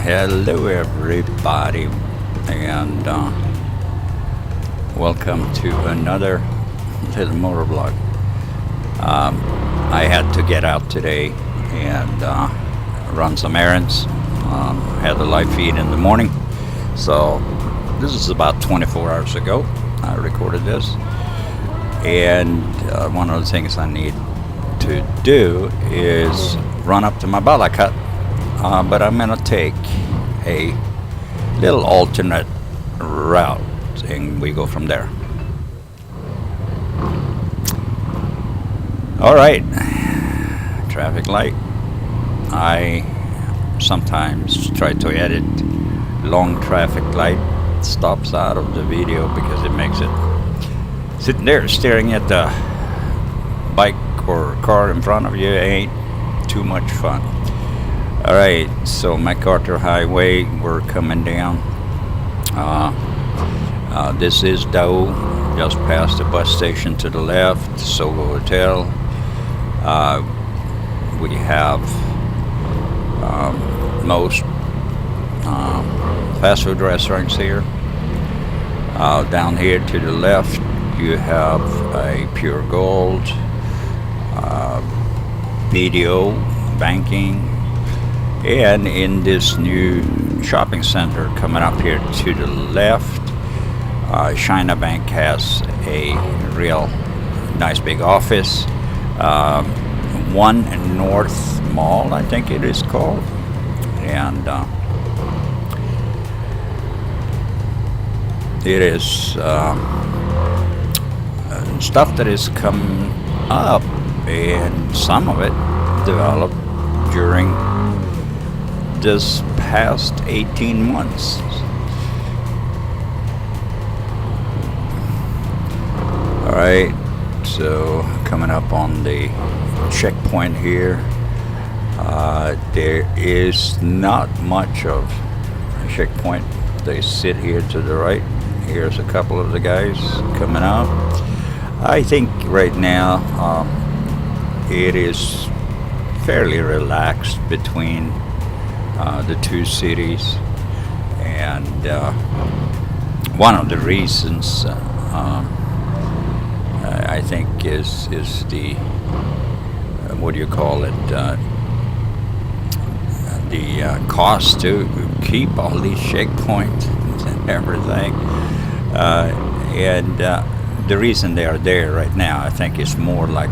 Hello, everybody, and welcome to another little motovlog. I had to get out today and run some errands. Had a live feed in the morning, so this is about 24 hours ago. I recorded this, and one of the things I need to do is run up to Mabalacat, but I'm gonna take a little alternate route and we go from there. All right, traffic light. I sometimes try to edit long traffic light stops out of the video because it makes it sitting there staring at the bike or car in front of you ain't too much fun. All right, so MacArthur Highway, we're coming down. This is Dow, just past the bus station to the left, Soho Hotel. We have most fast food restaurants here. Down here to the left, you have a Pure Gold, BDO, banking, and in this new shopping center coming up here to the left, China Bank has a real nice big office. One North Mall, I think it is called, and it is stuff that is come up, and some of it developed during this past 18 months. All right, so coming up on the checkpoint here, there is not much of a checkpoint. They sit here to the right. Here's a couple of the guys coming out. I think right now it is fairly relaxed between the two cities, and one of the reasons I think is the what do you call it, the cost to keep all these checkpoints and everything, and the reason they are there right now, I think, is more like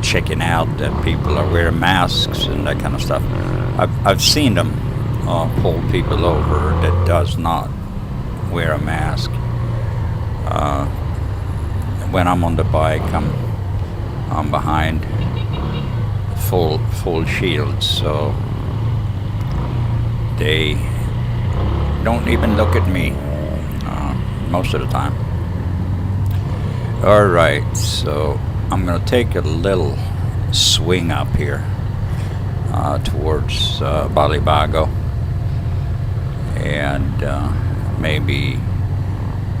checking out that people are wearing masks and that kind of stuff. I've seen them pull people over that does not wear a mask. When I'm on the bike, I'm behind full shields, so they don't even look at me most of the time. All right, so I'm gonna take a little swing up here towards Balibago, and maybe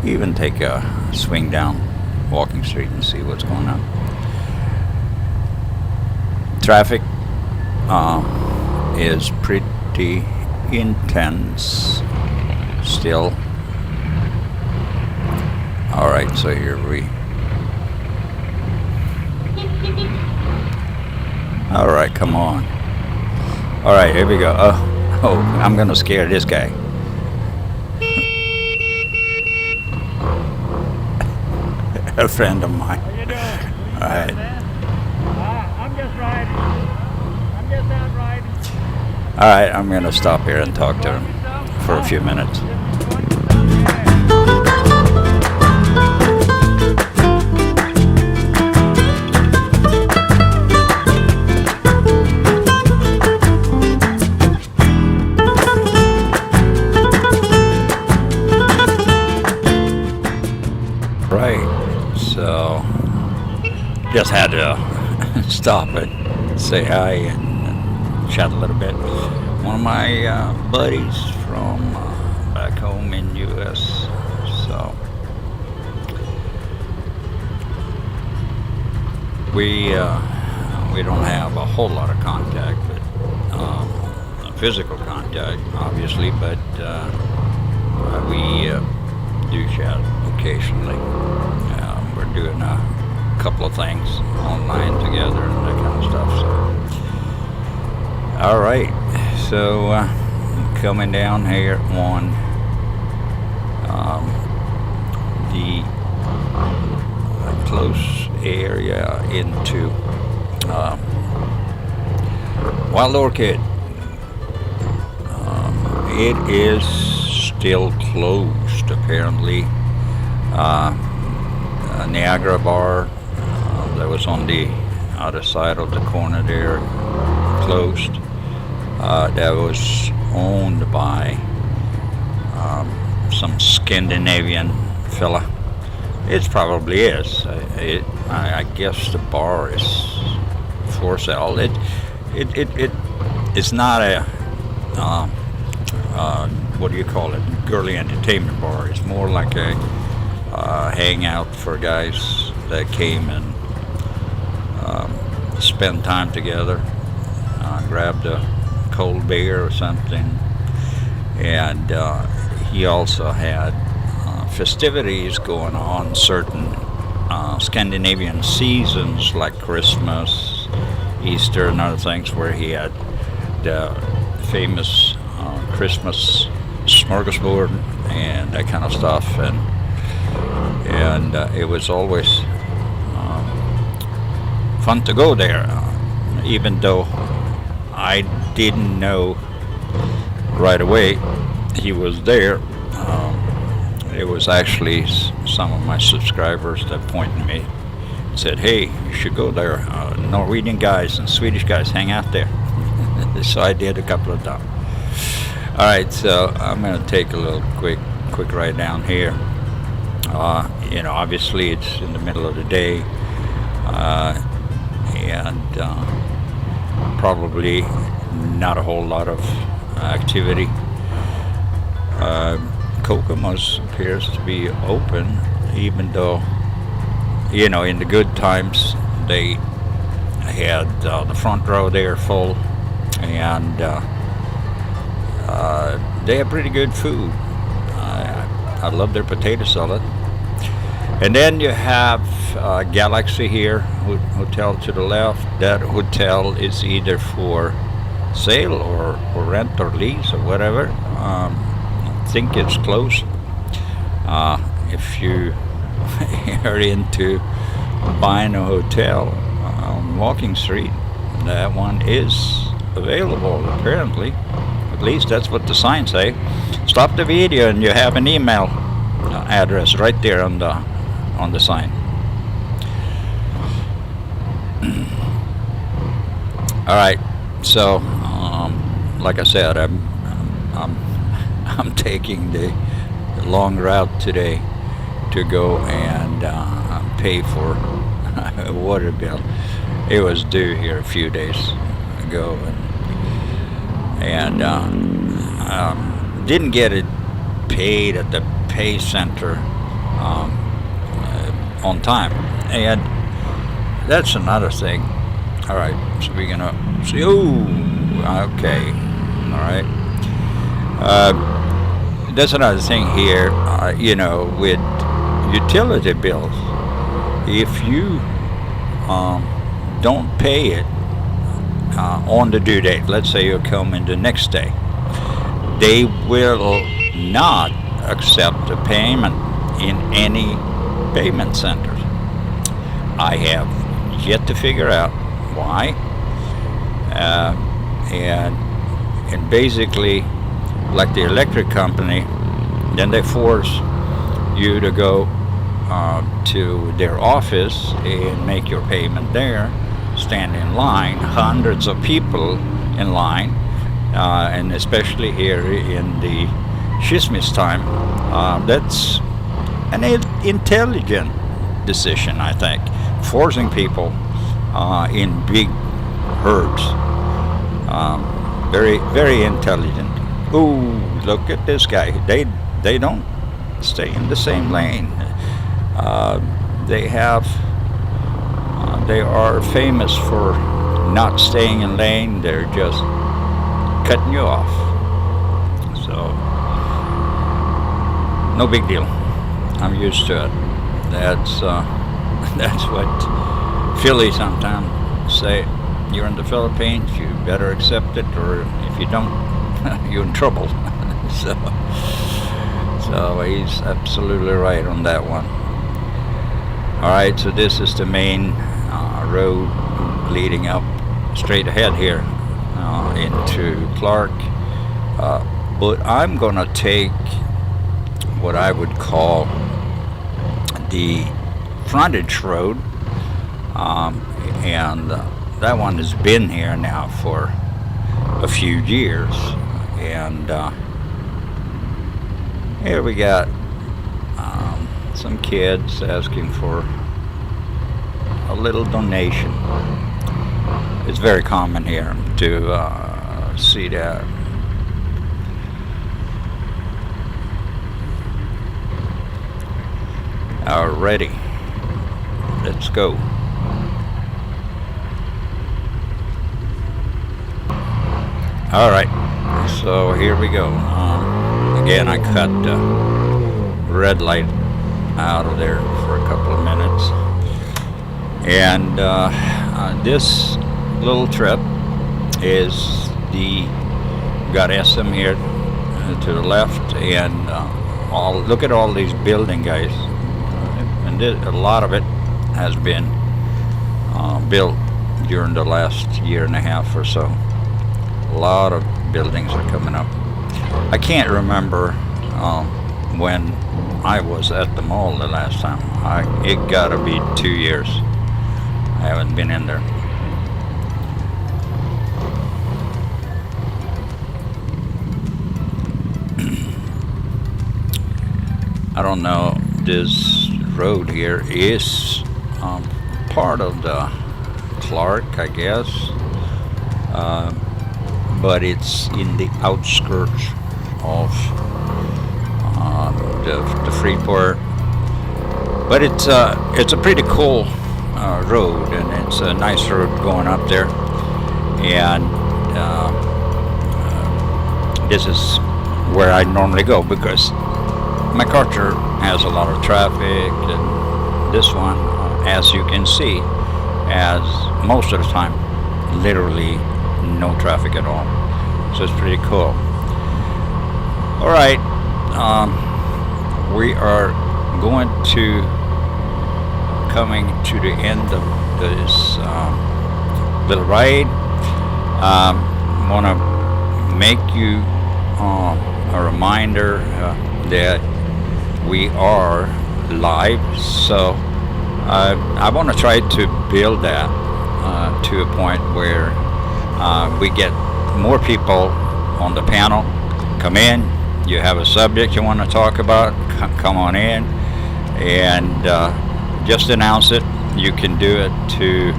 even take a swing down Walking Street and see what's going on. Traffic is pretty intense still. All right, so here we. All right, come on. All right, here we go. Oh, I'm gonna scare this guy. A friend of mine. How you doing? All right. I'm just riding. I'm just out riding. All right, I'm gonna stop here and talk to him for a few minutes. Right, so just had to stop and say hi and chat a little bit. One of my buddies from back home in U.S. So we don't have a whole lot of contact, but physical contact, obviously, but we do chat occasionally. We're doing a couple of things online together and that kind of stuff. So, all right, so coming down here on the close area into Wild Orchid. It is still closed, apparently. Niagara Bar that was on the other side of the corner there closed. That was owned by some Scandinavian fella. It probably is. I guess the bar is for sale. It's not a what do you call it? Girly entertainment bar. It's more like a hangout for guys that came and spend time together. Grabbed a cold beer or something, and he also had festivities going on certain Scandinavian seasons like Christmas, Easter, and other things, where he had the famous Christmas smorgasbord and that kind of stuff, and it was always fun to go there, even though I didn't know right away he was there. It was actually some of my subscribers that pointed me and said, hey, you should go there. Norwegian guys and Swedish guys hang out there. So I did a couple of times. All right, so I'm going to take a little quick ride down here. Obviously it's in the middle of the day, and probably not a whole lot of activity. Kokomo's appears to be open, even though, in the good times they had the front row there full, and they have pretty good food. I love their potato salad. And then you have Galaxy here, hotel to the left. That hotel is either for sale or rent or lease or whatever. I think it's closed. If you are into buying a hotel on Walking Street, that one is available apparently. At least that's what the signs say. Stop the video and you have an email address right there on the sign. All right, so like I said, I'm taking the long route today to go and pay for a water bill. It was due here a few days ago, and didn't get it paid at the pay center on time, and that's another thing. All right, so we're gonna see. Oh, okay, all right. That's another thing here. With utility bills, if you don't pay it on the due date, let's say you come in the next day, they will not accept a payment in any payment centers. I have yet to figure out why, and basically, like the electric company, then they force you to go to their office and make your payment there, stand in line, hundreds of people in line, and especially here in the Christmas time, that's an intelligent decision, I think, forcing people in big herds. Very, very intelligent. Ooh, look at this guy. They don't stay in the same lane. They are famous for not staying in lane. They're just cutting you off. So, no big deal. I'm used to it. That's that's what Philly sometimes say. You're in the Philippines, you better accept it, or if you don't, you're in trouble. So he's absolutely right on that one. Alright, so this is the main road leading up straight ahead here into Clark. But I'm gonna take what I would call the frontage road, and that one has been here now for a few years, and here we got some kids asking for a little donation. It's very common here to see that. Alrighty, let's go. Alright, so here we go. Again, I cut the red light out of there for a couple of minutes. And this little trip is got SM here to the left, and look at all these building, guys. And a lot of it has been built during the last year and a half or so. A lot of buildings are coming up. I can't remember when I was at the mall the last time. It gotta be 2 years. I haven't been in there. I don't know, this road here is part of the Clark, I guess, but it's in the outskirts of the Freeport. But it's a pretty cool road, and it's a nice road going up there. And this is where I normally go because MacArthur has a lot of traffic, and this one, as you can see, has most of the time literally no traffic at all. So it's pretty cool. Alright, we are going to coming to the end of this little ride. Want to make you a reminder that we are live, so I want to try to build that to a point where we get more people on the panel. Come in, you have a subject you want to talk about, come on in, and just announce it. You can do it to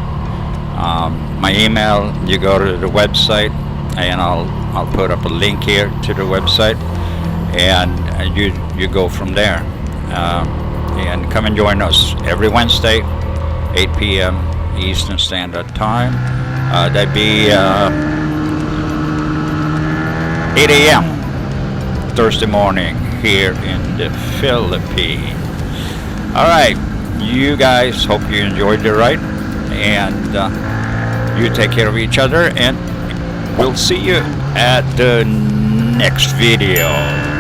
my email. You go to the website, and I'll put up a link here to the website, and you go from there. And come and join us every Wednesday, 8 p.m. Eastern Standard Time. That'd be 8 a.m. Thursday morning here in the Philippines. All right, you guys, hope you enjoyed the ride, and you take care of each other, and we'll see you at the next video.